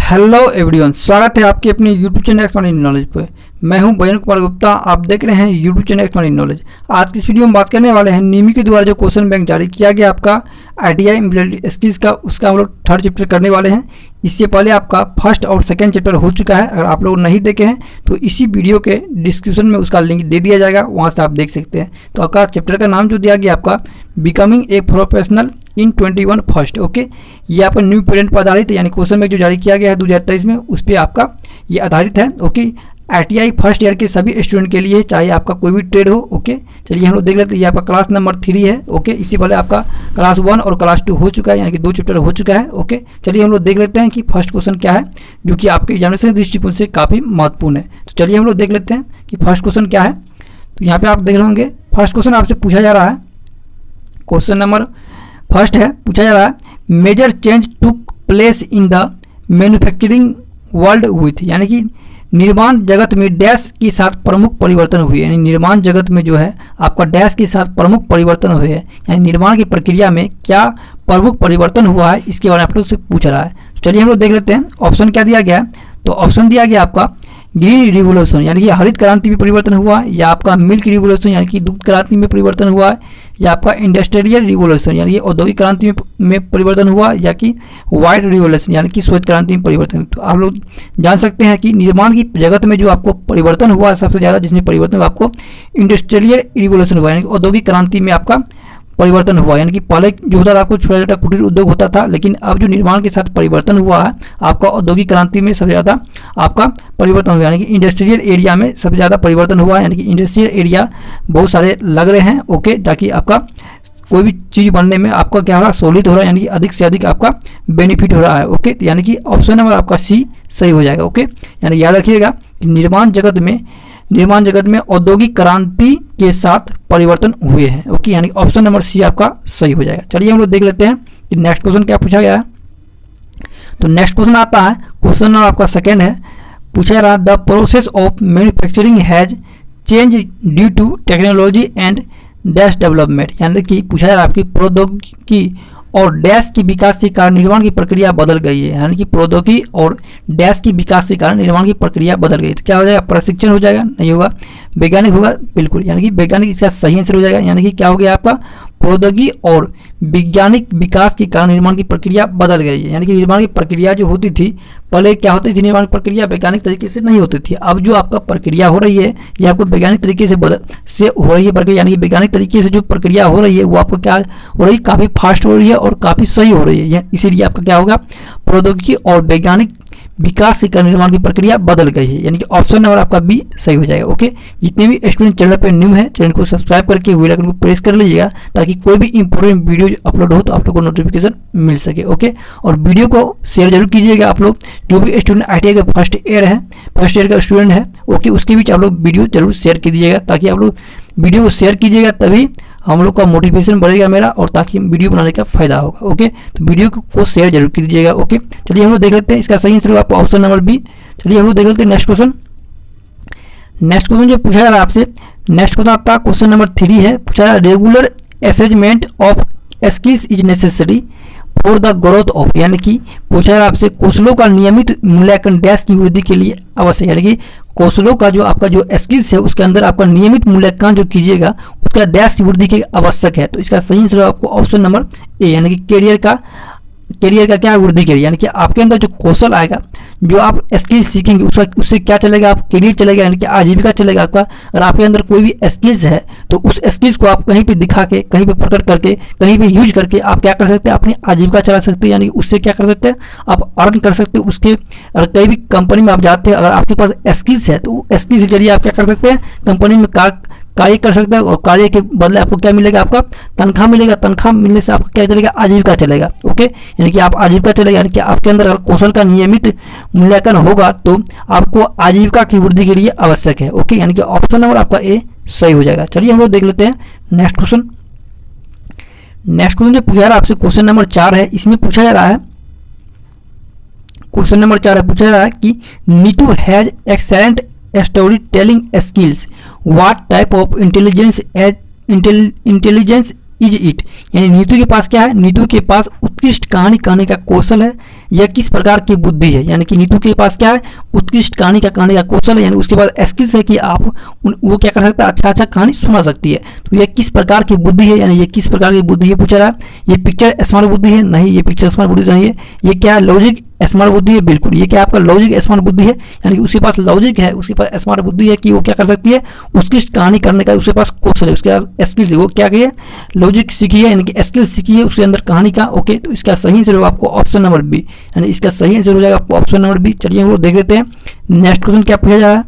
Hello everyone, स्वागत है आपके अपने YouTube channel expert in knowledge पे। मैं हूं बयान कुमार गुप्ता, आप देख रहे हैं YouTube channel expert in knowledge. आज की इस वीडियो में बात करने वाले हैं नीमी के द्वारा जो क्वेश्चन बैंक जारी किया गया आपका आईटीआई इम्प्लीमेंटेड स्किल्स का, उसका हम लोग थर्ड चैप्टर करने वाले हैं। इससे पहले आपका फर्स्ट और सेकंड चैप्टर हो चुका है। अगर आप लोग नहीं देखे हैं तो इसी वीडियो के डिस्क्रिप्शन में उसका लिंक दे दिया जाएगा, वहाँ से आप देख सकते हैं। तो आपका चैप्टर का नाम जो दिया गया आपका becoming a professional in 21 first. Okay, ये आपका न्यू पेरेंट पर आधारित है, यानी क्वेश्चन में जो जारी किया गया है 2023 में, उस पर आपका ये आधारित है। ओके, आईटीआई फर्स्ट ईयर के सभी स्टूडेंट के लिए, चाहे आपका कोई भी ट्रेड हो। ओके, चलिए हम लोग देख लेते हैं। ये आपका क्लास नंबर 3 है। ओके, इससे पहले आपका क्लास 1 और क्लास 2 हो चुका है, यानी कि 2 चैप्टर हो चुका है। ओके, चलिए हम लोग देख लेते हैं कि फर्स्ट क्वेश्चन क्या है, जो कि आपके एग्जामिनेशन दृष्टिकोण से काफ़ी महत्वपूर्ण है। तो चलिए हम लोग देख लेते हैं कि फर्स्ट क्वेश्चन क्या है। तो यहाँ पे आप देख रहे होंगे फर्स्ट क्वेश्चन आपसे पूछा जा रहा है, क्वेश्चन नंबर फर्स्ट है, पूछा जा रहा है major change took place in the manufacturing world with, यानी कि निर्माण जगत में डैश के साथ प्रमुख परिवर्तन हुए। यानी निर्माण जगत में जो है आपका डैश के साथ प्रमुख परिवर्तन हुए हैं, यानी निर्माण की प्रक्रिया में क्या प्रमुख परिवर्तन हुआ है, इसके बारे में आप लोग से पूछ रहा है। तो चलिए हम लोग देख लेते हैं ऑप्शन क्या दिया गया है। तो ऑप्शन दिया गया आपका ग्रीन रिवोल्यूशन, यानी कि हरित क्रांति में परिवर्तन हुआ है, या आपका मिल्क रिवोल्यूशन यानी कि दूध क्रांति में परिवर्तन हुआ है, या आपका इंडस्ट्रियल रिवोल्यूशन यानी कि औद्योगिक क्रांति में परिवर्तन हुआ, या कि वाइट रिवोल्यूशन यानी कि श्वेत क्रांति में परिवर्तन। तो आप लोग जान सकते हैं कि निर्माण की जगत में जो आपको परिवर्तन हुआ है सबसे ज़्यादा, जिसमें परिवर्तन हुआ आपको इंडस्ट्रियल रिवोल्यूशन हुआ, यानी कि औद्योगिक क्रांति में आपका परिवर्तन हुआ। यानी कि पहले जो होता था आपको छोटा छोटा कुटीर उद्योग होता था, लेकिन अब जो निर्माण के साथ परिवर्तन हुआ है आपका औद्योगिक क्रांति में सबसे ज़्यादा आपका परिवर्तन हुआ, यानी कि इंडस्ट्रियल एरिया में सबसे ज़्यादा परिवर्तन हुआ है। यानी कि इंडस्ट्रियल एरिया बहुत सारे लग रहे हैं। ओके, ताकि आपका कोई भी चीज़ बनने में आपका क्या हो रहा है, सहूलियत हो रहा है, यानी कि अधिक से अधिक आपका बेनिफिट हो रहा है। ओके, यानी कि ऑप्शन नंबर आपका सी सही हो जाएगा। ओके, यानी याद रखिएगा कि निर्माण जगत में औद्योगिक क्रांति के साथ परिवर्तन हुए हैं। ओके, यानी ऑप्शन नंबर सी आपका सही हो जाएगा। चलिए हम लोग देख लेते हैं कि नेक्स्ट क्वेश्चन क्या पूछा गया है। तो नेक्स्ट क्वेश्चन आता है, क्वेश्चन नंबर आपका सेकंड है, पूछा रहा the process of manufacturing has change due to technology and dash development, यानी कि पूछा जा रहा है आपकी प्रौद्योगिकी और डैश के विकास के कारण निर्माण की प्रक्रिया बदल गई है। यानी कि प्रौद्योगिकी और डैश के विकास के कारण निर्माण की प्रक्रिया बदल गई है। तो क्या हो जाएगा, प्रशिक्षण हो जाएगा, नहीं होगा, वैज्ञानिक होगा, बिल्कुल, यानी कि वैज्ञानिक इसका सही आंसर हो जाएगा। यानी कि क्या हो गया आपका प्रौद्योगिकी और वैज्ञानिक विकास के कारण निर्माण की प्रक्रिया बदल गई है। यानी कि निर्माण की प्रक्रिया जो होती थी पहले, क्या होती थी, निर्माण की प्रक्रिया वैज्ञानिक तरीके से नहीं होती थी। अब जो आपका प्रक्रिया हो रही है ये आपको वैज्ञानिक तरीके से हो रही है प्रक्रिया, यानी कि वैज्ञानिक तरीके से जो प्रक्रिया हो रही है वो आपको क्या हो रही है, काफ़ी फास्ट हो रही है और काफ़ी सही हो रही है। इसीलिए आपका क्या होगा, प्रौद्योगिकी और वैज्ञानिक विकास के कारण निर्माण की प्रक्रिया बदल गई है। यानी कि ऑप्शन नंबर आपका बी सही हो जाएगा। ओके, जितने भी स्टूडेंट चैनल पर न्यू है, चैनल को सब्सक्राइब करके बेल आइकन को प्रेस कर लीजिएगा, ताकि कोई भी इंपॉर्टेंट वीडियो अपलोड हो तो आप लोग को नोटिफिकेशन मिल सके। ओके, और वीडियो को शेयर जरूर कीजिएगा। आप लोग जो भी स्टूडेंट आईटीआई का फर्स्ट ईयर का स्टूडेंट है, ओके, उसके बीच आप लोग वीडियो जरूर शेयर कीजिएगा, ताकि आप लोग वीडियो को शेयर कीजिएगा, तभी हम लोग का मोटिवेशन बढ़ेगा मेरा, और ताकि वीडियो बनाने का फायदा होगा। ओके, तो वीडियो को शेयर जरूर कीजिएगा। ओके, चलिए हम लोग देख लेते हैं इसका सही आंसर आपको ऑप्शन नंबर बी। चलिए हम लोग देख लेते हैं नेक्स्ट क्वेश्चन। नेक्स्ट क्वेश्चन जो पूछा जा रहा है आपसे, नेक्स्ट क्वेश्चन आपका क्वेश्चन नंबर 3 है, पूछा जा रहा है regular assessment of skills is necessary for the growth of, यानी कि पूछा जा रहा है आपसे कौशलों का नियमित मूल्यांकन डैश की वृद्धि के लिए आवश्यक, यानी कि कौशलों का जो आपका जो स्किल्स है उसके अंदर आपका नियमित मूल्यांकन जो कीजिएगा उसका डैश की वृद्धि के आवश्यक है। तो इसका सही आंसर आपको ऑप्शन नंबर ए, यानी कि कैरियर का क्या वृद्धि करिए, यानी कि आपके अंदर जो कौशल आएगा, जो आप स्किल्स सीखेंगे उससे क्या चलेगा, आप करियर चलेगा, यानी कि आजीविका चलेगा आपका। अगर आपके अंदर कोई भी स्किल्स है तो उस स्किल्स को आप कहीं पे दिखा के, कहीं पे प्रकट करके, कहीं पे यूज करके आप क्या कर सकते हैं, अपनी आजीविका चला सकते हैं। यानी उससे क्या कर सकते हैं, आप अर्न कर सकते हैं उसके। अगर कहीं भी कंपनी में आप जाते हैं, अगर आपके पास स्किल्स है तो स्किल्स के जरिए आप क्या कर सकते हैं, कंपनी में कार्य कर सकते हैं, और कार्य के बदले आपको क्या मिलेगा, आपका तनख्वाह मिलेगा। तनख्वाह मिलने से आपका क्या चलेगा, आजीविका चलेगा। ओके, यानी कि आप आजीविका चलेगा, यानी कि आपके अंदर अगर कौशल का नियमित मूल्यांकन होगा तो आपको आजीविका की वृद्धि के लिए आवश्यक है। ओके, यानी कि ऑप्शन नंबर आपका ए सही हो जाएगा। चलिए हम लोग देख लेते हैं नेक्स्ट क्वेश्चन। नेक्स्ट क्वेश्चन जो पूछा जा रहा है आपसे क्वेश्चन नंबर 4 है, इसमें पूछा जा रहा है, क्वेश्चन नंबर 4 है, पूछा जा रहा है कि Neetu has excellent story telling skills, what type of intelligence is it, यानी नीतू के पास क्या है, नीतू के पास उत्कृष्ट कहानी कहने का कौशल है या किस प्रकार की बुद्धि है, यानी कि नीतू के पास क्या है, उत्कृष्ट कहानी का कहने का कौशल है, यानी उसके पास स्किल्स है कि आप वो क्या कर सकता है, अच्छा अच्छा कहानी सुना सकती है। तो ये किस प्रकार की बुद्धि है, यानी ये किस प्रकार की बुद्धि है पूछा रहा है। ये पिक्चर स्मार्ट बुद्धि है, नहीं ये पिक्चर स्मार्ट बुद्धि नहीं है। ये क्या है, लॉजिक स्मार्ट बुद्धि है, बिल्कुल ये क्या आपका लॉजिक स्मार्ट बुद्धि है, यानी कि उसके पास लॉजिक है, उसके पास स्मार्ट बुद्धि है कि वो क्या कर सकती है, उत्कृष्ट कहानी करने का उसके पास कौशल है, उसके पास स्किल्स है, वो क्या की है, लॉजिक सीखी है, यानी कि स्किल्स सीखी है उसके अंदर कहानी का। ओके, तो इसका सही आंसर होगा आपको ऑप्शन नंबर बी, यानी इसका सही आंसर हो जाएगा आपको ऑप्शन नंबर बी। चलिए हम लोग देख लेते हैं नेक्स्ट क्वेश्चन क्या पूछा जा रहा है।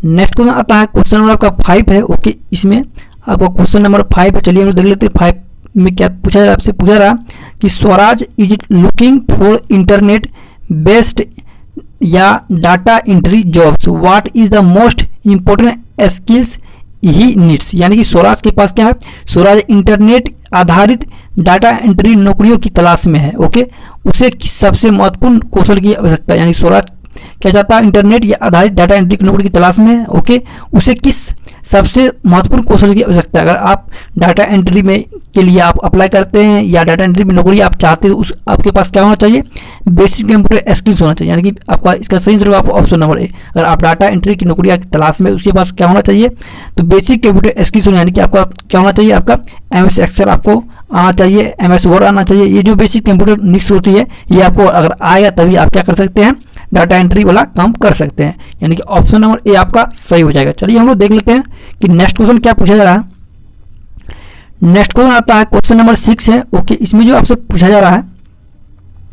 नेक्स्ट क्वेश्चन आता है क्वेश्चन नंबर आपका 5 है। ओके, इसमें आपका क्वेश्चन नंबर 5 है। चलिए हम लोग देख लेते हैं 5 में क्या पूछा जा रहा है, आपसे पूछा रहा कि Swaraj is looking for internet based या data entry jobs, what is the most important skills he needs, यानी कि स्वराज के पास क्या है, स्वराज इंटरनेट आधारित डाटा एंट्री नौकरियों की तलाश में है। ओके, उसे सबसे महत्वपूर्ण कौशल की आवश्यकता है, यानी स्वराज क्या चाहता है, इंटरनेट या आधारित डाटा एंट्री की नौकरी की तलाश में है। ओके, उसे किस सबसे महत्वपूर्ण कौशल की आवश्यकता है। अगर आप डाटा एंट्री में के लिए आप अप्लाई करते हैं या डाटा एंट्री में नौकरी आप चाहते हो, उस आपके पास क्या होना चाहिए, बेसिक कंप्यूटर स्किल्स होना चाहिए, यानी कि आपका इसका सही जरूर आपको ऑप्शन नंबर ए। अगर आप डाटा एंट्री की नौकरी की तलाश में, उसके पास क्या होना चाहिए, तो बेसिक कंप्यूटर स्किल्स होना, यानी कि आपका क्या होना चाहिए, आपका MS एक्सेल आपको आना चाहिए, MS वर्ड आना चाहिए। ये जो बेसिक कंप्यूटर निक्स होती है, ये आपको अगर आएगा तभी आप क्या कर सकते हैं, डाटा एंट्री वाला काम कर सकते हैं, यानी कि ऑप्शन नंबर ए आपका सही हो जाएगा। चलिए हम लोग देख लेते हैं कि नेक्स्ट क्वेश्चन क्या पूछा जा रहा है। नेक्स्ट क्वेश्चन आता है क्वेश्चन नंबर 6 है। ओके, इसमें जो आपसे पूछा जा रहा है,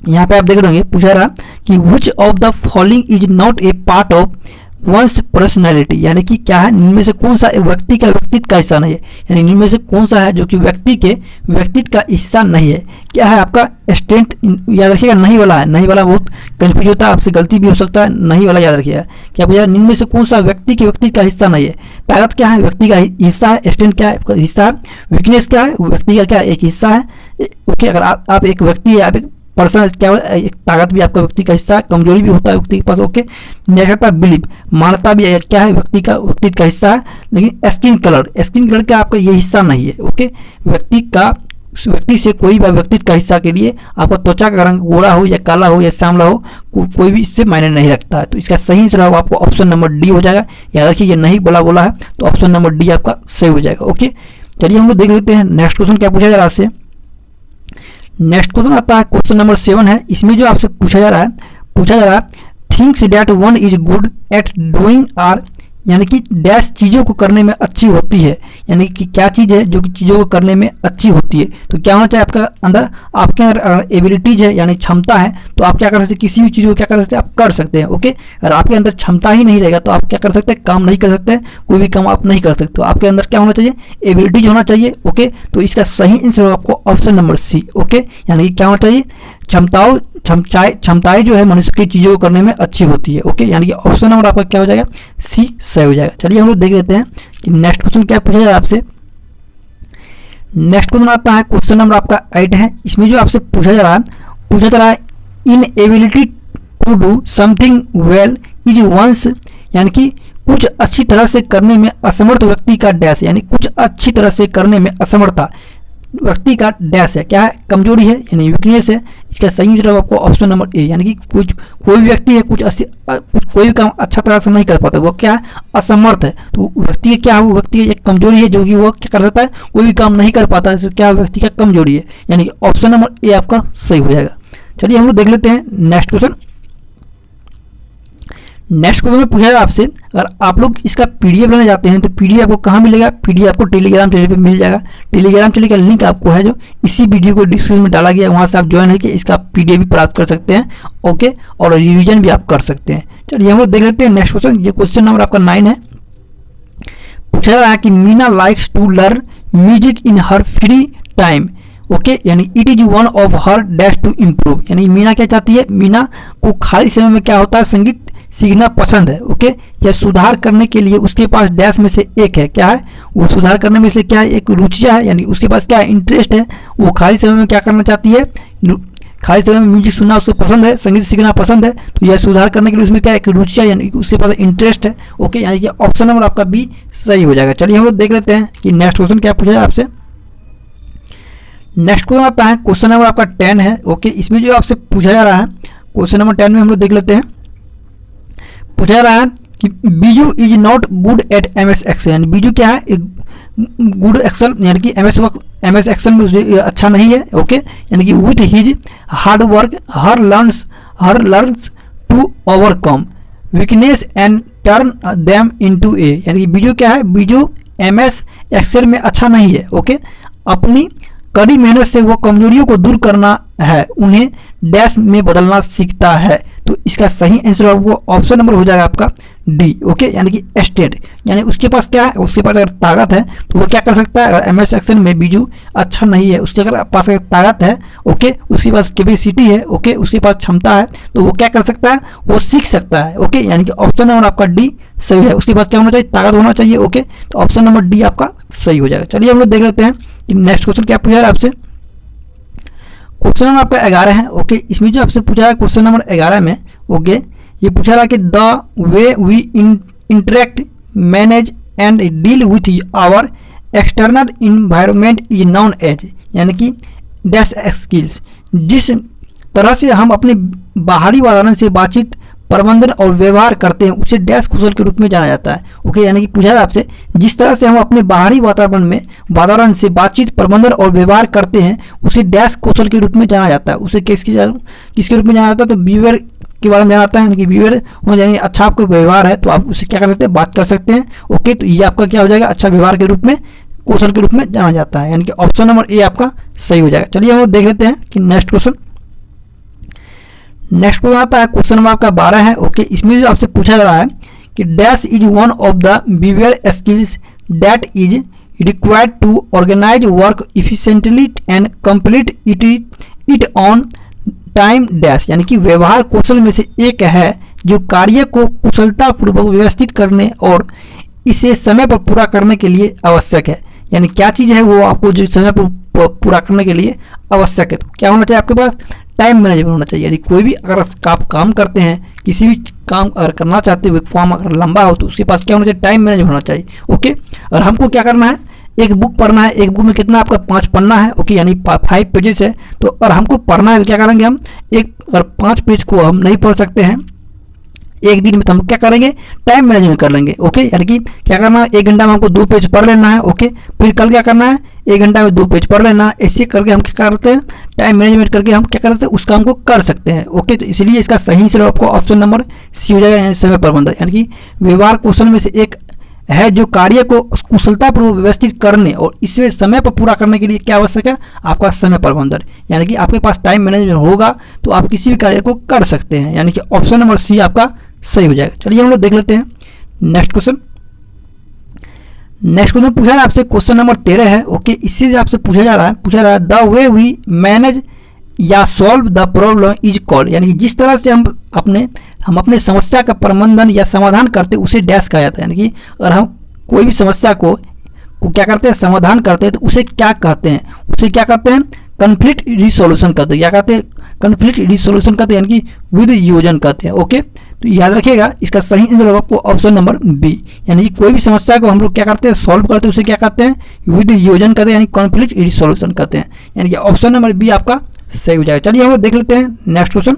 यहाँ पे आप देख रहे होंगे पूछा रहा कि which of the following is not a part of one's personality, यानी कि क्या है, इनमें से कौन सा व्यक्ति का व्यक्तित्व का हिस्सा नहीं है, यानी इनमें से कौन सा है जो कि व्यक्ति के व्यक्तित्व का हिस्सा नहीं है। क्या है आपका स्टेंट, याद रखिएगा नहीं वाला है, नहीं वाला बहुत कंफ्यूज होता है, आपसे गलती भी हो सकता है, नहीं वाला याद रखिएगा। क्या पूछा, इनमें से कौन सा व्यक्ति के व्यक्तित्व का हिस्सा नहीं है। ताकत क्या है, व्यक्ति का हिस्सा है, स्टेंट क्या है, हिस्सा है, वीकनेस क्या है, व्यक्ति का क्या एक हिस्सा है। ओके, अगर आप एक व्यक्ति है, आप एक पर्सन, क्या एक ताकत भी आपका व्यक्ति का हिस्सा है, कमजोरी भी होता है व्यक्ति के पास। ओके, नेक्स्ट बिलीव, मानता भी क्या है, व्यक्ति का व्यक्तित्व का हिस्सा है, लेकिन स्किन कलर क्या आपका ये हिस्सा नहीं है। ओके, व्यक्ति से कोई भी व्यक्तित्व का हिस्सा के लिए आपका त्वचा का रंग गोरा हो या काला हो या श्यामला हो, कोई भी इससे मायने नहीं रखता है। तो इसका सही आंसर होगा आपको ऑप्शन नंबर डी हो जाएगा। याद रखिए ये नहीं बोला है, तो ऑप्शन नंबर डी आपका सही हो जाएगा। ओके, चलिए हम लोग देख लेते हैं नेक्स्ट क्वेश्चन क्या पूछा जा रहा है आपसे। नेक्स्ट क्वेश्चन आता है क्वेश्चन नंबर 7 है। इसमें जो आपसे पूछा जा रहा है things that one is good at doing are, यानी कि डैश चीज़ों को करने में अच्छी होती है, यानी कि क्या चीज़ है जो कि चीज़ों को करने में अच्छी होती है। तो क्या होना चाहिए आपके अंदर एबिलिटीज है, यानी क्षमता है, तो आप क्या कर सकते हैं, किसी भी चीज़ को क्या कर सकते हैं, आप कर सकते हैं। ओके, अगर आपके अंदर क्षमता ही नहीं रहेगा तो आप क्या कर सकते हैं, काम नहीं कर सकते, कोई भी काम आप नहीं कर सकते। तो आपके अंदर क्या होना चाहिए, एबिलिटीज होना चाहिए। ओके, तो इसका सही आंसर होगा आपको ऑप्शन नंबर सी। ओके, यानी कि क्या होना चाहिए, क्षमताएं जो है मनुष्य की चीज़ों को करने में अच्छी होती है। ओके, यानी कि ऑप्शन नंबर आपका क्या हो जाएगा, सी सही हो जाएगा। चलिए हम लोग देख लेते हैं कि नेक्स्ट क्वेश्चन क्या पूछा जा रहा है आपसे। नेक्स्ट क्वेश्चन आता है क्वेश्चन नंबर आपका 8 है। इसमें जो आपसे पूछा जा रहा है in ability to do something well is once, यानी कि कुछ अच्छी तरह से करने में असमर्थ व्यक्ति का डैश, यानी कुछ अच्छी तरह से करने में असमर्थता व्यक्ति का डैश है, क्या है, कमजोरी है, यानी वीकनेस है। इसका सही जवाब आपको ऑप्शन नंबर ए, यानी कि कोई भी व्यक्ति है कोई भी काम अच्छा तरह से नहीं कर पाता, वो क्या है, असमर्थ है। तो व्यक्ति क्या है, वो व्यक्ति एक कमजोरी है जो कि वो क्या कर सकता है, कोई भी काम नहीं कर पाता है, तो क्या व्यक्ति का कमजोरी है, यानी कि ऑप्शन नंबर ए आपका सही हो जाएगा। चलिए हम लोग देख लेते हैं नेक्स्ट क्वेश्चन। नेक्स्ट क्वेश्चन में पूछा है आपसे, अगर आप लोग इसका पीडीएफ लेना चाहते हैं तो पीडीएफ आपको कहाँ मिलेगा, पीडीएफ आपको टेलीग्राम चैनल पे मिल जाएगा। टेलीग्राम चैनल का लिंक आपको है जो इसी वीडियो को डिस्क्रिप्शन में डाला गया है, वहाँ से आप ज्वाइन होकर इसका पीडीएफ भी प्राप्त कर सकते हैं। ओके, और रिविजन भी आप कर सकते हैं। चलिए हम लोग देख लेते हैं नेक्स्ट क्वेश्चन। ये क्वेश्चन नंबर आपका 9 है। पूछा जा रहा है कि Meena likes to learn music in her free time. Okay, यानी it is one of her dash to improve, यानी मीना क्या चाहती है, मीना को खाली समय में क्या होता है, संगीत सीखना पसंद है। ओके, यह सुधार करने के लिए उसके पास डैश में से एक है, क्या है, वो सुधार करने में से क्या है, एक रुचिया है, यानी उसके पास क्या है, इंटरेस्ट है। वो खाली समय में क्या करना चाहती है, खाली समय में म्यूजिक सुनना उसको पसंद है, संगीत सीखना पसंद है। तो यह सुधार करने के लिए उसमें क्या है, एक रुचिया, यानी उसके पास इंटरेस्ट है। ओके, यानी कि ऑप्शन नंबर आपका बी सही हो जाएगा। चलिए हम लोग देख लेते हैं कि नेक्स्ट क्वेश्चन क्या पूछा है आपसे। नेक्स्ट क्वेश्चन आता है, क्वेश्चन नंबर आपका 10 है। ओके, इसमें जो आपसे पूछा जा रहा है, क्वेश्चन नंबर 10 में हम लोग देख लेते हैं। पूछा जा रहा है कि Biju is not good at MS Excel, यानी बीजू क्या है, एक गुड एक्सेल यानी कि MS एक्सेल में उसे अच्छा नहीं है। ओके, यानी कि with his hard work her learns to overcome weakness and turn them into a, यानी कि बीजू क्या है, बीजू MS एक्सेल में अच्छा नहीं है। ओके, अपनी कड़ी मेहनत से वो कमजोरियों को दूर करना है, उन्हें डैश में बदलना सीखता है। तो इसका सही आंसर वो ऑप्शन नंबर हो जाएगा आपका डी। ओके, यानी कि एस्टेट, यानी उसके पास क्या है, उसके पास अगर ताकत है तो वो क्या कर सकता है, अगर MS एक्सेल में बीजू अच्छा नहीं है, उसके अगर पास अगर ताकत है, ओके, उसके पास कैपेसिटी है, ओके, उसके पास क्षमता है, तो वो क्या कर सकता है, वो सीख सकता है। ओके, यानी कि ऑप्शन नंबर आपका डी सही है। उसके पास क्या होना चाहिए, ताकत होना चाहिए। ओके, तो ऑप्शन नंबर डी आपका सही हो जाएगा। चलिए हम लोग देख लेते हैं कि नेक्स्ट क्वेश्चन क्या पूछा है आपसे। क्वेश्चन नंबर आपका 11 है। ओके, इसमें जो आपसे पूछा है क्वेश्चन नंबर 11 में, ओके, ये पूछा रहा कि the way we interact manage and deal with our external environment is known as, यानी कि डैश स्किल्स, जिस तरह से हम अपने बाहरी वातावरण से बातचीत प्रबंधन और व्यवहार करते हैं उसे डैश कौशल के रूप में जाना जाता है। ओके, यानी कि पूछा है आपसे, जिस तरह से हम अपने बाहरी वातावरण से बातचीत प्रबंधन और व्यवहार करते हैं उसे डैश कौशल के रूप में जाना जाता है। उसे किसके रूप में जाना जाता है, तो बिहेवियर के बारे में जाना जाता है, यानी कि बिहेवियर होना, यानी अच्छा आपका व्यवहार है तो आप उसे क्या कर सकते हैं, बात कर सकते हैं। ओके, तो ये आपका क्या हो जाएगा, अच्छा व्यवहार के रूप में, कौशल के रूप में जाना जाता है, यानी कि ऑप्शन नंबर ए आपका सही हो जाएगा। चलिए हम देख लेते हैं कि नेक्स्ट क्वेश्चन आता है, क्वेश्चन नंबर आपका 12 है। ओके, इसमें जो आपसे पूछा जा रहा है कि dash is one of the behaviour skills that is required to organise work efficiently and complete it on time dash, यानी कि व्यवहार कौशल में से एक है जो कार्य को कुशलतापूर्वक व्यवस्थित करने और इसे समय पर पूरा करने के लिए आवश्यक है। यानी क्या चीज़ है वो आपको जो समय पर पूरा करने के लिए आवश्यक है, तो क्या होना चाहिए आपके पास, टाइम मैनेजमेंट होना चाहिए। यानी कोई भी अगर आप काम करते हैं, किसी भी काम अगर करना चाहते हो, फॉर्म अगर लंबा हो तो उसके पास क्या होना चाहिए, टाइम मैनेजमेंट होना चाहिए। ओके, और हमको क्या करना है, एक बुक पढ़ना है, एक बुक में कितना आपका 5 पन्ना है। ओके, यानी 5 पेजेस है, तो अगर हमको पढ़ना है तो क्या करेंगे, हम अगर 5 पेज को हम नहीं पढ़ सकते हैं एक दिन में, तो हम क्या करेंगे, टाइम मैनेजमेंट कर लेंगे। ओके, यानी कि क्या करना है, 1 घंटा में हमको 2 पेज पढ़ लेना है। ओके, फिर कल क्या करना है, 1 घंटा में 2 पेज पढ़ लेना है। ऐसे करके हम क्या करते हैं, टाइम मैनेजमेंट करके हम क्या करते हैं, उस काम को कर सकते हैं। ओके, तो इसलिए इसका सही आंसर आपको ऑप्शन नंबर सी हो जाएगा, समय प्रबंधन, यानी कि व्यवहार कौशल में से एक है जो कार्य को कुशलतापूर्वक व्यवस्थित करने और इसे समय पर पूरा करने के लिए क्या आवश्यक है, आपका समय प्रबंधन। यानी कि आपके पास टाइम मैनेजमेंट होगा तो आप किसी भी कार्य को कर सकते हैं, यानी कि ऑप्शन नंबर सी आपका सही हो जाएगा। चलिए हम लोग देख लेते हैं नेक्स्ट क्वेश्चन पूछा है आपसे, क्वेश्चन नंबर 13 है। ओके, इससे जो आपसे पूछा जा रहा है द वे वी मैनेज या solve the problem is called, यानी कि जिस तरह से हम अपने समस्या का प्रबंधन या समाधान करते उसे डैश कहा जाता है। यानी कि अगर हम कोई भी समस्या को क्या करते हैं, समाधान करते हैं, तो उसे क्या कहते हैं, कन्फ्लिक्ट रिसोल्यूशन कहते हैं। क्या कहते हैं, कन्फ्लिक्ट रिसोल्यूशन कहते हैं, यानी कि विद योजन कहते हैं। ओके, तो याद रखिएगा इसका सही आंसर आपको ऑप्शन नंबर बी, यानी कि कोई भी समस्या को हम लोग क्या करते हैं, सॉल्व करते हैं, उसे क्या कहते हैं, विद योजन कहते हैं, यानी कॉन्फ्लिक्ट रिसोल्यूशन कहते हैं। यानी कि ऑप्शन नंबर बी आपका सही हो जाएगा। चलिए हम लोग देख लेते हैं नेक्स्ट क्वेश्चन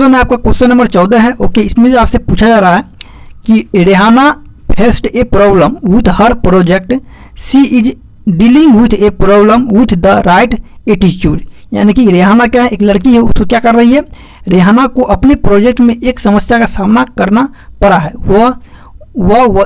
है आपका क्वेश्चन नंबर 14 है। ओके, इसमें जो आपसे पूछा जा रहा है कि Rehana faced a problem with her project, she is dealing with a problem with the right attitude, यानी कि रेहाना क्या है, एक लड़की है, उसको क्या कर रही है, रेहाना को अपने प्रोजेक्ट में एक समस्या का सामना करना पड़ा है, वह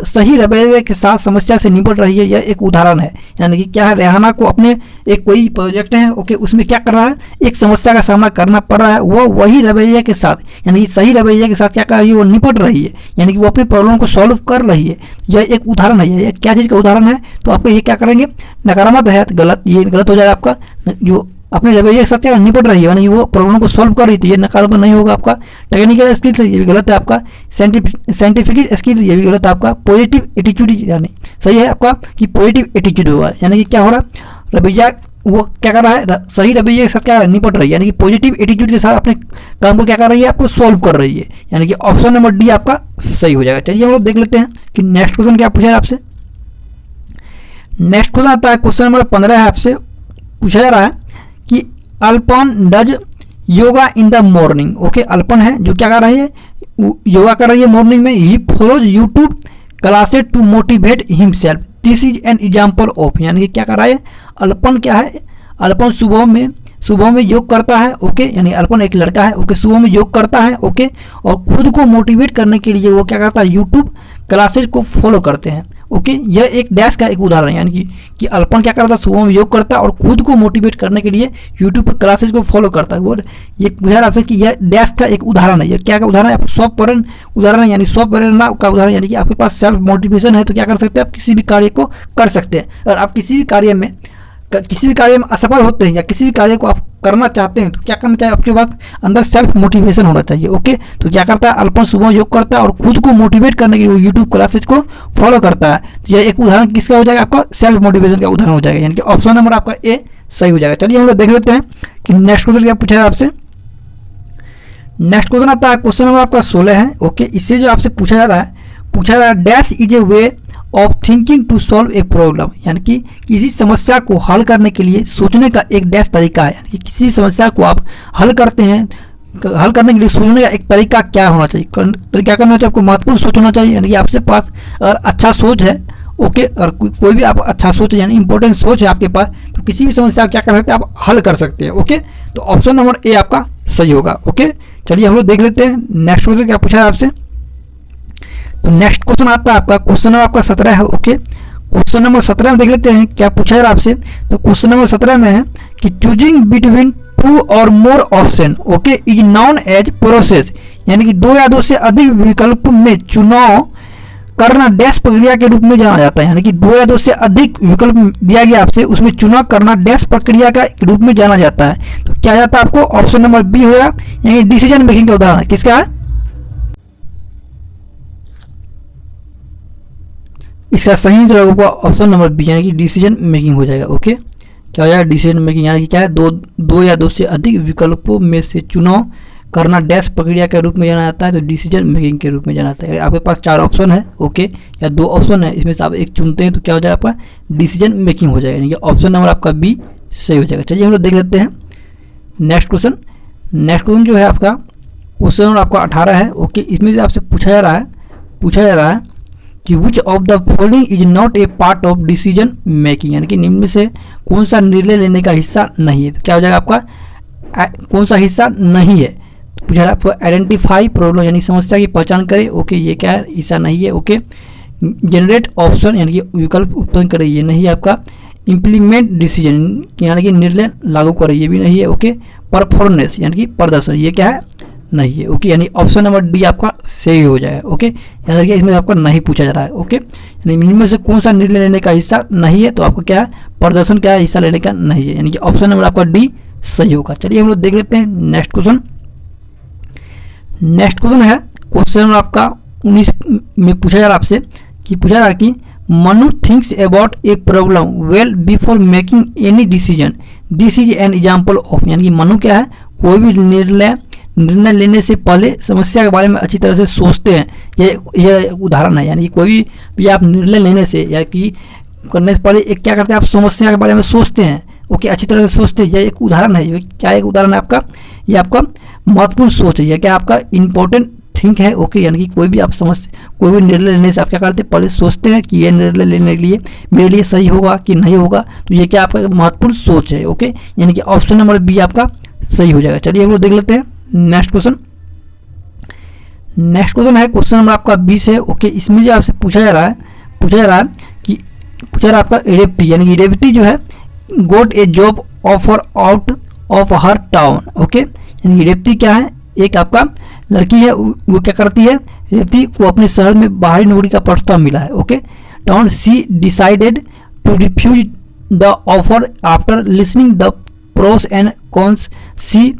सही रवैये के साथ समस्या से निपट रही है। यह एक उदाहरण है, यानी कि क्या है, रेहाना को अपने एक कोई प्रोजेक्ट है, ओके, उसमें क्या कर रहा है, एक समस्या का सामना करना पड़ रहा है, वह वही रवैये के साथ, यानी कि सही रवैये के साथ क्या कर रही है, वो निपट रही है, यानी कि वो अपने प्रॉब्लम को सॉल्व कर रही है। यह एक उदाहरण है। यह क्या चीज़ का उदाहरण है, तो आपको ये क्या करेंगे, नकारात्मक है, गलत, ये गलत हो जाएगा आपका, जो अपने रवैये के साथ क्या निपट रही है, यानी वो प्रॉब्लम को सॉल्व कर रही थी, ये नकारात्मक नहीं होगा आपका। टेक्निकल स्किल्स ये भी गलत है आपका। साइंटिफिक स्किल्स ये भी गलत है आपका। पॉजिटिव एटीट्यूड यानी सही है आपका कि पॉजिटिव एटीट्यूड हुआ, यानी कि क्या हो रहा है, रवैया वो क्या कर रहा है, सही रवैये के साथ क्या निपट रही है, यानी कि पॉजिटिव एटीट्यूड के साथ अपने काम को क्या कर रही है, आपको सॉल्व कर रही है, यानी कि ऑप्शन नंबर डी आपका सही हो जाएगा। चलिए हम लोग देख लेते हैं कि नेक्स्ट क्वेश्चन क्या पूछा है आपसे। नेक्स्ट क्वेश्चन आता है, क्वेश्चन नंबर 15 है, आपसे पूछा जा रहा है कि Alapan does yoga in the morning. Okay, Alapan है जो क्या कर रही है, योगा कर रही है मॉर्निंग में। He follows YouTube classes to motivate himself, this is an example of, यानी कि क्या कर रहा है अल्पन, क्या है अल्पन सुबह में योग करता है। ओके, यानी अल्पन एक लड़का है। ओके, सुबह में योग करता है। ओके, और खुद को मोटिवेट करने के लिए वो क्या करता है, यूट्यूब क्लासेज को फॉलो करते हैं। ओके, यह एक डैश का एक उदाहरण है, यानी कि अल्पन क्या करता है, सुबह में योग करता है और खुद को मोटिवेट करने के लिए यूट्यूब पर क्लासेज को फॉलो करता है। वो ये पूछा जा सकता है कि यह डैश का एक उदाहरण है। यह क्या का उदाहरण है, स्व प्रेरणा उदाहरण है, यानी स्व प्रेरणा का उदाहरण, यानी कि आपके पास सेल्फ मोटिवेशन है तो क्या कर सकते हैं, आप किसी भी कार्य को कर सकते हैं। अगर आप किसी भी कार्य में असफल होते हैं या किसी भी कार्य को आप करना चाहते हैं तो क्या करना चाहिए, आपके पास अंदर सेल्फ मोटिवेशन होना चाहिए। ओके, तो क्या करता है अल्पन सुबह योग करता है और खुद को मोटिवेट करने के लिए यूट्यूब क्लासेज को फॉलो करता है। तो यह एक उदाहरण किसका हो जाएगा, आपका सेल्फ मोटिवेशन का उदाहरण हो जाएगा, यानी कि ऑप्शन नंबर आपका ए सही हो जाएगा। चलिए हम लोग देख लेते हैं कि नेक्स्ट क्वेश्चन क्या पूछा है आपसे। नेक्स्ट क्वेश्चन आता है, क्वेश्चन नंबर आपका 16 है। ओके, इससे जो आपसे पूछा जा रहा है dash is a way of thinking to solve a problem, यानी कि किसी समस्या को हल करने के लिए सोचने का एक डैश तरीका है, यानी कि किसी समस्या को आप हल करने के लिए सोचने का एक तरीका क्या होना चाहिए, क्या करना चाहिए, आपको महत्वपूर्ण सोच होना चाहिए, यानी कि आपके पास अगर अच्छा सोच है। ओके, और कोई भी आप अच्छा सोच है यानी इंपॉर्टेंट सोच है आपके पास, तो किसी भी समस्या को क्या कर सकते हैं, आप हल कर सकते हैं। ओके, तो ऑप्शन नंबर ए आपका सही होगा। ओके, चलिए हम लोग देख लेते हैं नेक्स्ट क्वेश्चन क्या पूछा है आपसे। तो नेक्स्ट क्वेश्चन आता है आपका, क्वेश्चन नंबर आपका 17 है। ओके, क्वेश्चन नंबर 17 में देख लेते हैं क्या पूछा है आपसे। तो क्वेश्चन नंबर 17 में है कि चूजिंग बिटवीन 2 और more option, okay, is known as process, यानी कि 2 या 2 से अधिक विकल्प में चुनाव करना डैश प्रक्रिया के रूप में जाना जाता है, यानी कि 2 या 2 से अधिक विकल्प दिया गया आपसे, उसमें चुनाव करना डैश प्रक्रिया का रूप में जाना जाता है। तो क्या जाता है आपको, ऑप्शन नंबर बी होगा, यानी डिसीजन मेकिंग का उदाहरण किसका है, इसका सही जवाब होगा ऑप्शन नंबर बी, यानी कि डिसीजन मेकिंग हो जाएगा। ओके, क्या हो जाएगा डिसीजन मेकिंग, यानी कि क्या है दो या 2 से अधिक विकल्पों में से चुनाव करना डैश प्रक्रिया के रूप में जाना जाता है, तो डिसीजन मेकिंग के रूप में जाना जाता है। आपके पास 4 ऑप्शन है। ओके, या 2 ऑप्शन है, इसमें से आप एक चुनते हैं तो क्या हो जाएगा आपका डिसीजन मेकिंग हो जाएगा, यानी कि ऑप्शन नंबर आपका बी सही हो जाएगा। चलिए हम लोग देख लेते हैं नेक्स्ट क्वेश्चन जो है आपका क्वेश्चन नंबर आपका 18 है। ओके, इसमें से आपसे पूछा जा रहा है कि which of the following is not a part of decision making, यानी कि निम्न में से कौन सा निर्णय लेने का हिस्सा नहीं है। तो क्या हो जाएगा आपका कौन सा हिस्सा नहीं है, तो पूछा रहा है आइडेंटिफाई प्रॉब्लम, यानी समस्या की पहचान करे। ओके, ये क्या है, हिस्सा नहीं है। ओके, जनरेट ऑप्शन, यानी कि विकल्प उत्पन्न करे, ये नहीं है आपका। इम्प्लीमेंट डिसीजन, यानी कि निर्णय लागू करे, ये भी नहीं है। ओके, परफॉर्मेंस, यानी कि प्रदर्शन, ये क्या है नहीं है। ओके, यानी ऑप्शन नंबर डी आपका सही हो जाएगा। ओके, याद रखिए इसमें आपका नहीं पूछा जा रहा है। ओके, यानी इनमें से कौन सा निर्णय लेने का हिस्सा नहीं है, तो आपको क्या है प्रदर्शन क्या है, हिस्सा लेने का नहीं है, यानी कि ऑप्शन नंबर आपका डी सही होगा। चलिए हम लोग देख लेते हैं नेक्स्ट क्वेश्चन है क्वेश्चन नंबर आपका 19 में पूछा जा रहा है आपसे कि Manu thinks about a problem well before making any decision, this is an example of, यानी कि मनु क्या है कोई भी निर्णय लेने से पहले समस्या के बारे में अच्छी तरह से सोचते हैं, यह उदाहरण है। यानी कि कोई भी आप निर्णय लेने से या कि करने से पहले एक क्या करते हैं, आप समस्या के बारे में सोचते हैं। ओके, अच्छी तरह से सोचते हैं, यह एक उदाहरण है। क्या एक उदाहरण है आपका, ये आपका महत्वपूर्ण सोच है, यह क्या आपका इंपॉर्टेंट थिंक है। ओके, यानी कि कोई भी निर्णय लेने से आप क्या करते हैं, पहले सोचते हैं कि ये निर्णय लेने के लिए मेरे लिए सही होगा कि नहीं होगा, तो ये क्या आपका महत्वपूर्ण सोच है। ओके, यानी कि ऑप्शन नंबर बी आपका सही हो जाएगा। चलिए हम लोग देख लेते हैं नेक्स्ट क्वेश्चन है क्वेश्चन नंबर आपका 20 है। ओके, इसमें जो आपसे पूछा जा रहा है आपका रेवती, यानी कि रेवती जो है got a job offer out of her town. Okay, यानी कि रेवती क्या है, एक आपका लड़की है, वो क्या करती है, रेवती को अपने शहर में बाहरी नौकरी का प्रस्ताव मिला है। ओके, टाउन she decided to refuse the offer after listening the pros and cons, she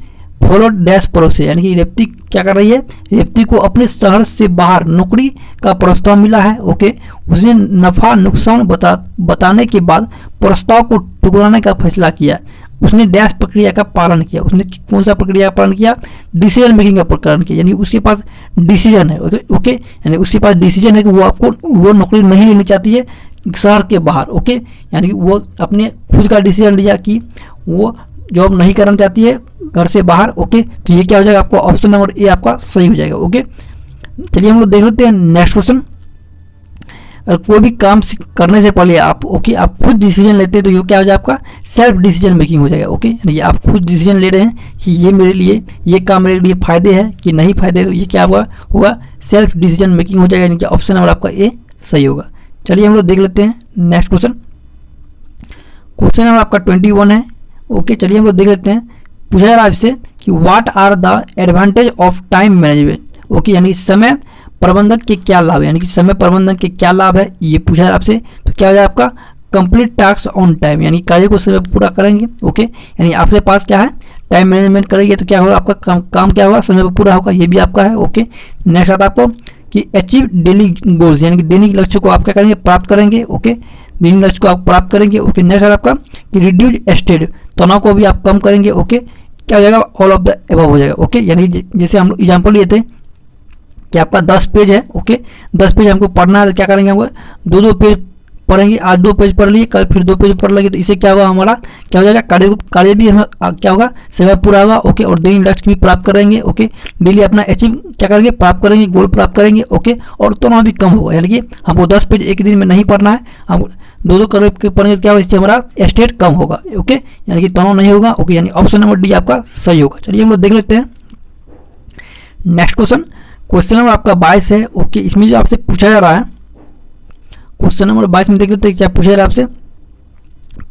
followed dash process, यानी कि रेवती क्या कर रही है, रेवती को अपने शहर से बाहर नौकरी का प्रस्ताव मिला है। ओके, उसने नफा नुकसान बताने के बाद प्रस्ताव को ठुकराने का फैसला किया। उसने डैश प्रक्रिया का पालन किया। उसने कौन सा प्रक्रिया का पालन किया, डिसीजन मेकिंग का पालन किया, यानी उसके पास डिसीजन है। ओके, यानी उसके पास डिसीजन है कि वो नौकरी नहीं लेनी चाहती है, शहर के बाहर। ओके, यानी कि वो अपने खुद का डिसीजन लिया कि वो जॉब नहीं करना चाहती है घर से बाहर। ओके, तो ये क्या हो जाएगा, आपको ऑप्शन नंबर ए आपका सही हो जाएगा। ओके, चलिए हम लोग देख लेते हैं नेक्स्ट क्वेश्चन। और कोई भी काम करने से पहले आप आप खुद डिसीजन लेते हैं तो ये क्या हो जाएगा, आपका सेल्फ डिसीजन मेकिंग हो जाएगा। ओके, यानी कि आप खुद डिसीजन ले रहे हैं कि ये मेरे लिए, ये काम मेरे लिए फायदे है कि नहीं फायदे, तो ये क्या होगा सेल्फ डिसीजन मेकिंग हो जाएगा, यानी कि ऑप्शन नंबर आपका ए सही होगा। चलिए हम लोग देख लेते हैं नेक्स्ट क्वेश्चन। क्वेश्चन नंबर आपका 21 है। ओके, चलिए हम लोग देख लेते हैं। पूछा जा रहा है आपसे कि what are the advantage of time management. Okay, यानी समय प्रबंधन के क्या लाभ है, यानी कि समय प्रबंधन के क्या लाभ है, ये पूछा है आपसे। तो क्या हो जाए आपका कंप्लीट टास्क ऑन टाइम, यानी कार्य को समय पूरा करेंगे। ओके, यानी आपके पास क्या है, टाइम मैनेजमेंट करेंगे तो क्या होगा, आपका काम क्या होगा, समय पर पूरा होगा, ये भी आपका है। ओके, नेक्स्ट आता है आपको कि अचीव डेली गोल्स, यानी कि दैनिक लक्ष्य को आप क्या करेंगे, प्राप्त करेंगे। ओके, दैनिक लक्ष्य को आप प्राप्त करेंगे। ओके, नेक्स्ट आता आपका कि रिड्यूज स्ट्रेस, तनाव को भी आप कम करेंगे। ओके, क्या हो जाएगा, ऑल ऑफ द अबव हो जाएगा। ओके, यानी जैसे हम लोग एग्जाम्पल लिए थे कि आपका 10 पेज है। ओके, 10 पेज हमको पढ़ना है तो क्या करेंगे, हम 2-2 पेज पढ़ेंगे। आज 2 पेज पढ़ लिए, कल फिर 2 पेज पढ़ लेंगे, तो इससे क्या होगा, हमारा क्या हो जाएगा, कार्य भी हमें क्या होगा, समय पूरा होगा। ओके, और दैनिक लक्ष्य भी प्राप्त करेंगे। ओके, डेली अपना अचीव क्या करेंगे, प्राप्त करेंगे, गोल प्राप्त करेंगे। ओके, और तनाव भी कम होगा, यानी कि हमको 10 पेज एक दिन में नहीं पढ़ना है, हम 2-2 करके पढ़ेंगे, क्या होगा, इससे हमारा स्ट्रेस कम होगा। ओके, यानी कि तनाव नहीं होगा। ओके, यानी ऑप्शन नंबर डी आपका सही होगा। चलिए हम लोग देख लेते हैं नेक्स्ट क्वेश्चन। क्वेश्चन नंबर आपका 22 है। ओके, इसमें जो आपसे पूछा जा रहा है, क्वेश्चन नंबर 22 में देख लेते हैं क्या पूछा जा रहा है आपसे।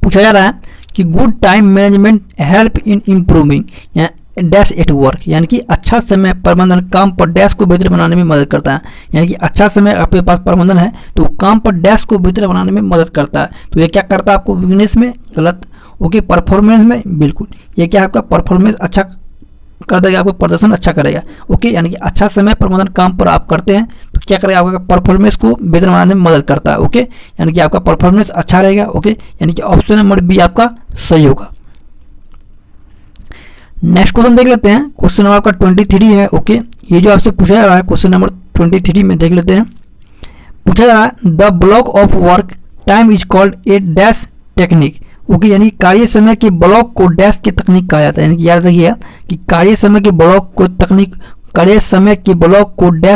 पूछा जा रहा है कि good time management help in improving dash at work, यानी कि अच्छा समय प्रबंधन काम पर डैश को बेहतर बनाने में मदद करता है। यानी कि अच्छा समय आपके पास प्रबंधन है तो काम पर डैश को बेहतर बनाने में मदद करता है। तो ये क्या करता है, आपको बिजनेस में गलत, ओके, परफॉर्मेंस में बिल्कुल, ये क्या आपका परफॉर्मेंस अच्छा कर देगा, आपका प्रदर्शन अच्छा करेगा। ओके, यानी कि अच्छा समय प्रबंधन काम पर आप करते हैं तो क्या करेगा, आपका परफॉर्मेंस को बेहतर बनाने में मदद करता है। ओके, यानी कि आपका परफॉर्मेंस अच्छा रहेगा। ओके, यानी कि ऑप्शन नंबर बी आपका सही होगा। नेक्स्ट क्वेश्चन देख लेते हैं। क्वेश्चन नंबर आपका 23 है। ओके, ये जो आपसे पूछा जा रहा है क्वेश्चन नंबर 23 में देख लेते हैं। पूछा जा रहा है the block of work time is called a dash technique. Okay, यानी कार्य समय के ब्लॉक को डैश की तकनीक कहा जाता है। यानी कि याद रखिएगा कि कार्य समय के ब्लॉक को डैश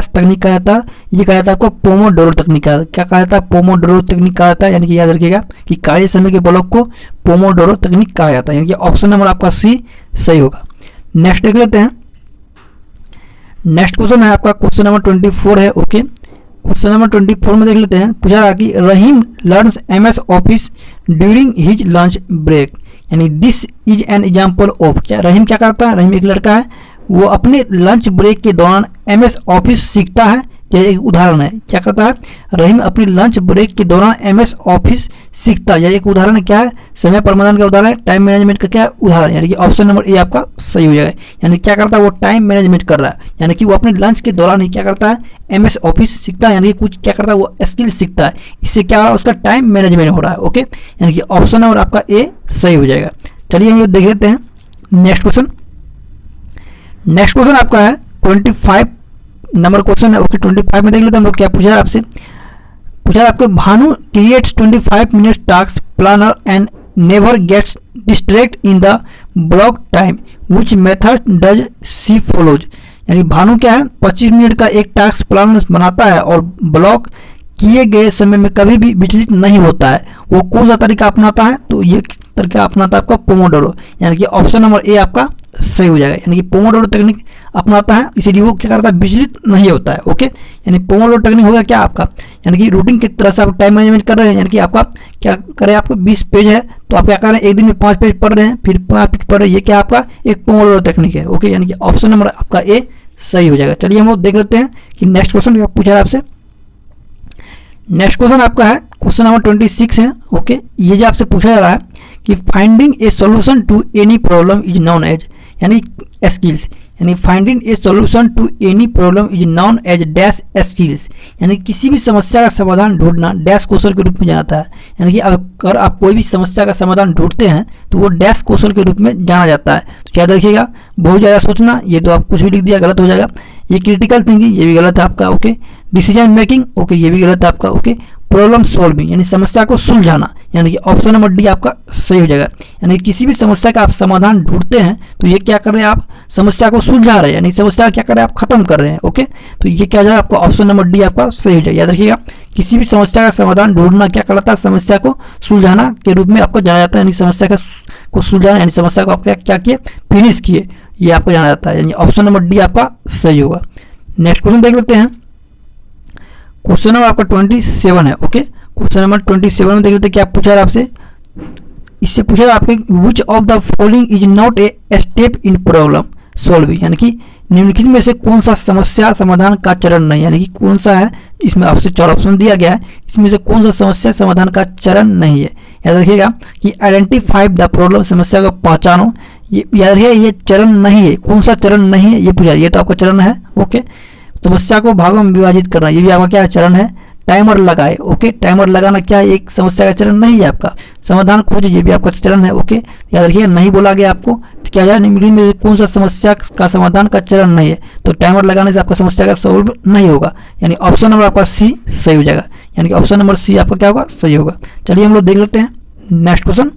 तकनीक कहा जाता है। ये कहा जाता है आपको पोमोडोरो तकनीक का, क्या कहा जाता है, पोमोडोरो तकनीक कहा जाता है। यानी कि याद रखिएगा कि कार्य समय के ब्लॉक को पोमोडोरो तकनीक कहा जाता है। यानी कि ऑप्शन नंबर आपका सी सही होगा। नेक्स्ट देख लेते हैं। नेक्स्ट क्वेश्चन है आपका क्वेश्चन नंबर 24 है। ओके, क्वेश्चन नंबर 24 में देख लेते हैं। पूछा रहा कि Rahim learns MS office during his lunch break, यानी this is an example of, क्या रहीम क्या करता है, रहीम एक लड़का है, वो अपने लंच ब्रेक के दौरान MS ऑफिस सीखता है। यह एक उदाहरण है, क्या करता है, रहीम अपने लंच ब्रेक के दौरान MS ऑफिस सीखता है। यह एक उदाहरण है, क्या है, समय प्रबंधन का उदाहरण है, टाइम मैनेजमेंट का क्या उदाहरण है। यानी कि ऑप्शन नंबर ए आपका सही हो जाएगा। यानी क्या करता है, वो टाइम मैनेजमेंट कर रहा है, यानी कि वो अपने लंच के दौरान ही क्या करता है, MS ऑफिस सीखता है, यानी कि कुछ क्या करता है, वो स्किल सीखता है। इससे क्या हो रहा है, उसका टाइम मैनेजमेंट हो रहा है। ओके, यानी कि ऑप्शन नंबर आपका ए सही हो जाएगा। चलिए हम लोग देख लेते हैं नेक्स्ट क्वेश्चन। नेक्स्ट क्वेश्चन आपका है 25 नंबर क्वेश्चन है। ओके, 25 में देख लेते हैं हम लोग क्या पूछा है आपसे। पूछा है आपको Bhanu creates 25 minute task planner and never gets distract in the block time which method does she follows. यानी भानु क्या है, 25 मिनट का एक टास्क प्लानर बनाता है और ब्लॉक किए गए समय में कभी भी विचलित नहीं होता है। वो कौन सा तरीका अपनाता है, तो ये तरीका अपनाता है आपका पोमोडोरो, यानी कि ऑप्शन नंबर ए आपका सही हो जाएगा। यानी कि पोमोडोरो टेक्निक अपनाता है, इसीलिए वो क्या करता है, विचलित नहीं होता है। ओके, यानी पोमोडोरो टेक्निक होगा क्या आपका, यानी कि रूटीन की तरह से आप टाइम मैनेजमेंट कर रहे हैं। यानी कि आपका क्या करें, आपको 20 पेज है तो आप क्या कर रहे हैं, एक दिन में 5 पेज पढ़ रहे हैं, फिर 5 पेज पढ़ रहे हैं, ये क्या आपका एक पोमोडोरो टेक्निक है। ओके, यानी कि ऑप्शन नंबर आपका ए सही हो जाएगा। चलिए हम लोग देख लेते हैं कि नेक्स्ट क्वेश्चन क्या पूछा है आपसे। नेक्स्ट क्वेश्चन आपका है क्वेश्चन नंबर 26 है। ओके, ये जो आपसे पूछा जा रहा है कि finding a solution to any problem is known as, यानी स्किल्स, यानी finding a solution to any problem is known as dash skills, यानी किसी भी समस्या का समाधान ढूंढना डैश कौशल के रूप में जाना जाता है। यानी कि अगर आप कोई भी समस्या का समाधान ढूंढते हैं तो वो डैश कौशल के रूप में जाना जाता है। तो याद रखिएगा, बहुत ज़्यादा सोचना, ये तो आप कुछ भी लिख दिया गलत हो जाएगा। ये क्रिटिकल थिंकिंग, ये भी गलत है आपका। ओके, डिसीजन मेकिंग, ओके, ये भी गलत है आपका। ओके, प्रॉब्लम सॉल्विंग यानी समस्या को सुलझाना, यानी कि ऑप्शन नंबर डी आपका सही हो जाएगा। यानी किसी भी समस्या का आप समाधान ढूंढते हैं तो ये क्या कर रहे हैं, आप समस्या को सुलझा रहे हैं, यानी समस्या क्या कर रहे हैं, आप खत्म कर रहे हैं। ओके, तो ये क्या हो जाएगा, आपका ऑप्शन नंबर डी आपका सही हो जाएगा। याद रखिएगा, किसी भी समस्या का समाधान ढूंढना क्या कहलाता है, समस्या को सुलझाना के रूप में आपको जाना जाता है। यानी समस्या को सुलझाना यानी समस्या को आप क्या किए, फिनिश किए, ये आपको जाना जाता है। यानी ऑप्शन नंबर डी आपका सही होगा। नेक्स्ट क्वेश्चन देख लेते हैं। क्वेश्चन नंबर आपका 27 है। ओके, क्वेश्चन नंबर 27 में देख लेते हैं क्या पूछा है आपसे। इससे पूछा है आपके विच of the following is not a step in problem solving, यानी कि निम्नलिखित में से कौन सा समस्या समाधान का चरण नहीं, यानी कि कौन सा है, इसमें आपसे 4 ऑप्शन दिया गया है, इसमें से कौन सा समस्या समाधान का चरण नहीं है। याद रखिएगा कि आइडेंटिफाई द प्रॉब्लम, समस्या को पहचानो, ये याद रखिएगा ये चरण नहीं है। कौन सा चरण नहीं है ये पूछा, ये तो आपका चरण है। ओके, समस्या को भागों में विभाजित करना, ये भी आपका क्या चरण है। टाइमर लगाए, ओके, टाइमर लगाना क्या है, एक समस्या का चरण नहीं है आपका। समाधान खोजे, ये भी आपका चरण है। ओके, याद रखिए नहीं बोला गया आपको तो क्या है, निम्नलिखित में कौन सा समस्या का समाधान का चरण नहीं है, तो टाइमर लगाने से आपका समस्या का सॉल्व नहीं होगा। यानी ऑप्शन नंबर आपका सी सही हो जाएगा। यानी कि ऑप्शन नंबर सी आपका क्या होगा, सही होगा। चलिए हम लोग देख लेते हैं नेक्स्ट क्वेश्चन।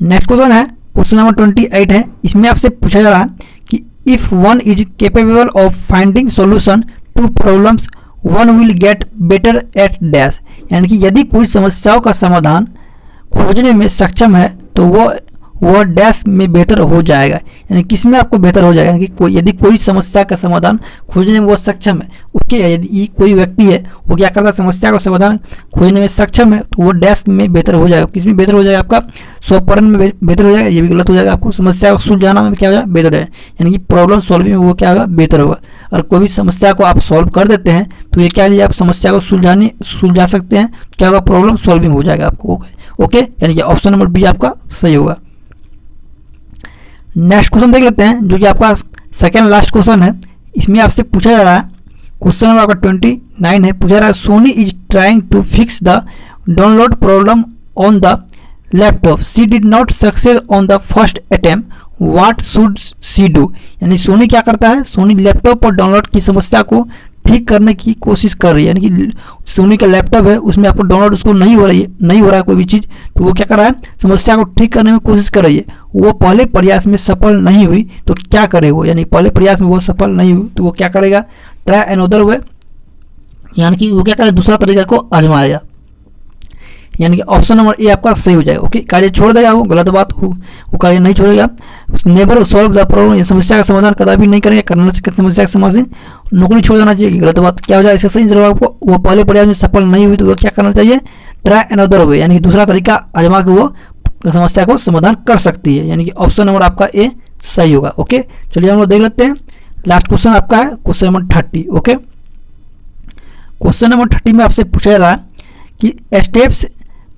नेक्स्ट क्वेश्चन है क्वेश्चन नंबर 28 है। इसमें आपसे पूछा जा रहा है कि if one is capable of finding solution to problems one will get better at dash, यानी कि यदि कोई समस्याओं का समाधान खोजने में सक्षम है तो वह डैश में बेहतर हो जाएगा। यानी किस में आपको बेहतर हो जाएगा, यानी कि यदि कोई समस्या का समाधान खोजने में वो सक्षम है। ओके, यदि कोई व्यक्ति है वो क्या करता है, समस्या का समाधान खोजने में सक्षम है तो वो डैश में बेहतर हो जाएगा। किस में बेहतर हो जाएगा, आपका 100% में बेहतर हो जाएगा, ये भी गलत हो जाएगा। आपको समस्या को सुलझाना में क्या हो जाएगा, बेहतर है, यानी कि प्रॉब्लम सॉल्विंग में वो क्या होगा, बेहतर होगा। और कोई भी समस्या को आप सॉल्व कर देते हैं तो ये क्या है, आप समस्या को सुलझा सकते हैं, तो क्या होगा, प्रॉब्लम सॉल्विंग हो जाएगा आपको। ओके, यानी कि ऑप्शन नंबर बी आपका सही होगा। नेक्स्ट क्वेश्चन देख लेते हैं जो कि आपका सेकेंड लास्ट क्वेश्चन है। इसमें आपसे पूछा जा रहा है, क्वेश्चन नंबर आपका 29 है। पूछा जा रहा है Soni is trying to fix the download problem on the laptop, she did not success on the first attempt, what should she do. यानी सोनी क्या करता है, सोनी लैपटॉप पर डाउनलोड की समस्या को ठीक करने की कोशिश कर रही है। यानी कि सोनी का लैपटॉप है उसमें आपको डाउनलोड उसको नहीं हो रहा है कोई भी चीज़, तो वो क्या कर रहा है, समस्या को ठीक करने में कोशिश कर रही है। वो पहले प्रयास में सफल नहीं हुई तो क्या करे वो, यानी पहले प्रयास में वो सफल नहीं हुई तो वो क्या करेगा, ट्राई अनदर वे, यानी कि वो क्या करेगा, दूसरा तरीका को आजमाएगा। यानी कि ऑप्शन नंबर ए आपका सही हो जाएगा। ओके, कार्य छोड़ देगा, वो गलत बात वो कार्य नहीं छोड़ेगा। नेवर सॉल्व द प्रॉब्लम, ये समस्या का समाधान कदापि नहीं करेगा, करना चाहिए समस्या का समाधान, नौकरी छोड़ देना चाहिए, गलत बात क्या हो जाएगा। इसका सही जवाब आपको, वो पहले प्रयास में सफल नहीं हुई तो वो क्या करना चाहिए, ट्राई अनदर वे, यानी कि दूसरा तरीका आजमा के वो समस्या को समाधान कर सकती है। यानी कि ऑप्शन नंबर आपका ए सही होगा। ओके, चलिए हम लोग देख लेते हैं लास्ट क्वेश्चन आपका है question number 30। Okay, question number 30 में आपसे पूछा जा रहा है कि steps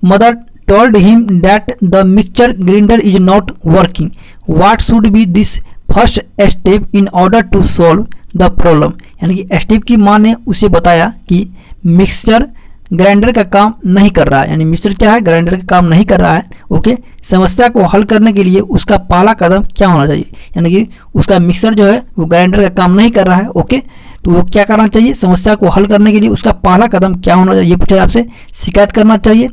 mother told him that the mixture grinder is not working, what should be this first step in order to solve the problem। यानी कि स्टेप की माँ ने उसे बताया कि मिक्सचर ग्राइंडर का काम नहीं कर रहा है, यानी मिक्सचर क्या है, ग्राइंडर का काम नहीं कर रहा है। ओके, समस्या को हल करने के लिए उसका पहला कदम क्या होना चाहिए, यानी कि उसका मिक्सर जो है वो ग्राइंडर का काम नहीं कर रहा है। ओके, तो वो क्या करना चाहिए, समस्या को हल करने के लिए उसका पहला कदम क्या होना चाहिए, ये पूछा आपसे, शिकायत करना चाहिए,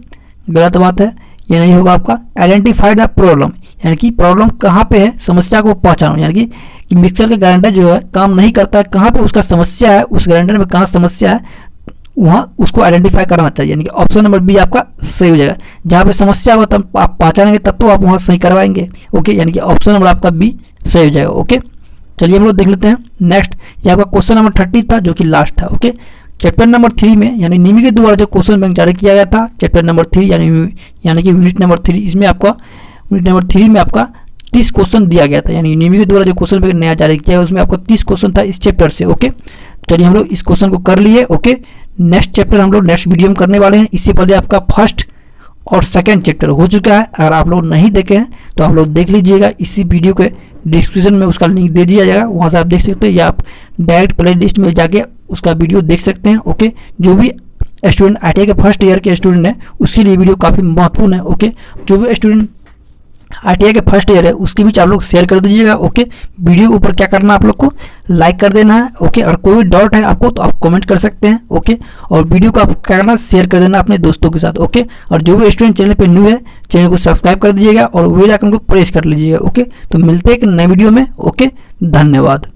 गलत बात है, ये नहीं होगा आपका। आइडेंटिफाई द प्रॉब्लम, यानी कि प्रॉब्लम कहाँ पे है, समस्या को पहचानो, यानी कि मिक्सर का ग्राइंडर जो है काम नहीं करता है, कहाँ पे उसका समस्या है, उस ग्राइंडर में कहाँ समस्या है वहाँ उसको आइडेंटिफाई करना चाहिए। यानी कि ऑप्शन नंबर बी आपका सही हो जाएगा, जहाँ पे समस्या हो तब आप पहचानेंगे तब तो आप वहाँ सही करवाएंगे। ओके, यानी कि ऑप्शन नंबर आपका बी सही हो जाएगा। ओके, चलिए हम लोग देख लेते हैं नेक्स्ट, ये आपका क्वेश्चन नंबर 30 था जो कि लास्ट था। ओके, चैप्टर नंबर 3 में यानी निमी के द्वारा जो क्वेश्चन बैंक जारी किया गया था, चैप्टर नंबर 3 यानी कि यूनिट नंबर 3, इसमें आपका यूनिट नंबर 3 में आपका 30 क्वेश्चन दिया गया था। यानी निमी के द्वारा जो क्वेश्चन बैंक नया जारी किया है उसमें आपको 30 क्वेश्चन था इस चैप्टर से। ओके, चलिए हम लोग इस क्वेश्चन को कर लिए। ओके, नेक्स्ट चैप्टर हम लोग नेक्स्ट वीडियो में करने वाले हैं। इससे पहले आपका फर्स्ट और सेकेंड चैप्टर हो चुका है, अगर आप लोग नहीं देखे हैं तो आप लोग देख लीजिएगा, इसी वीडियो के डिस्क्रिप्शन में उसका लिंक दे दिया जाएगा, वहाँ से आप देख सकते हैं, या आप डायरेक्ट प्ले लिस्ट में जाके उसका वीडियो देख सकते हैं। ओके, जो भी स्टूडेंट ITI के फर्स्ट ईयर के स्टूडेंट हैं उसके लिए वीडियो काफ़ी महत्वपूर्ण है। ओके, जो भी स्टूडेंट ITI के फर्स्ट ईयर है उसकी भी आप लोग शेयर कर दीजिएगा। ओके, वीडियो के ऊपर क्या करना है आप लोग को लाइक कर देना है। ओके, और कोई भी डाउट है आपको तो आप कमेंट कर सकते हैं। ओके, और वीडियो को आप क्या करना है शेयर कर देना अपने दोस्तों के साथ। ओके, और जो भी स्टूडेंट चैनल पे न्यू है चैनल को सब्सक्राइब कर दीजिएगा और बेल आइकन को प्रेस कर लीजिएगा। ओके, तो मिलते हैं एक नए वीडियो में। ओके, धन्यवाद।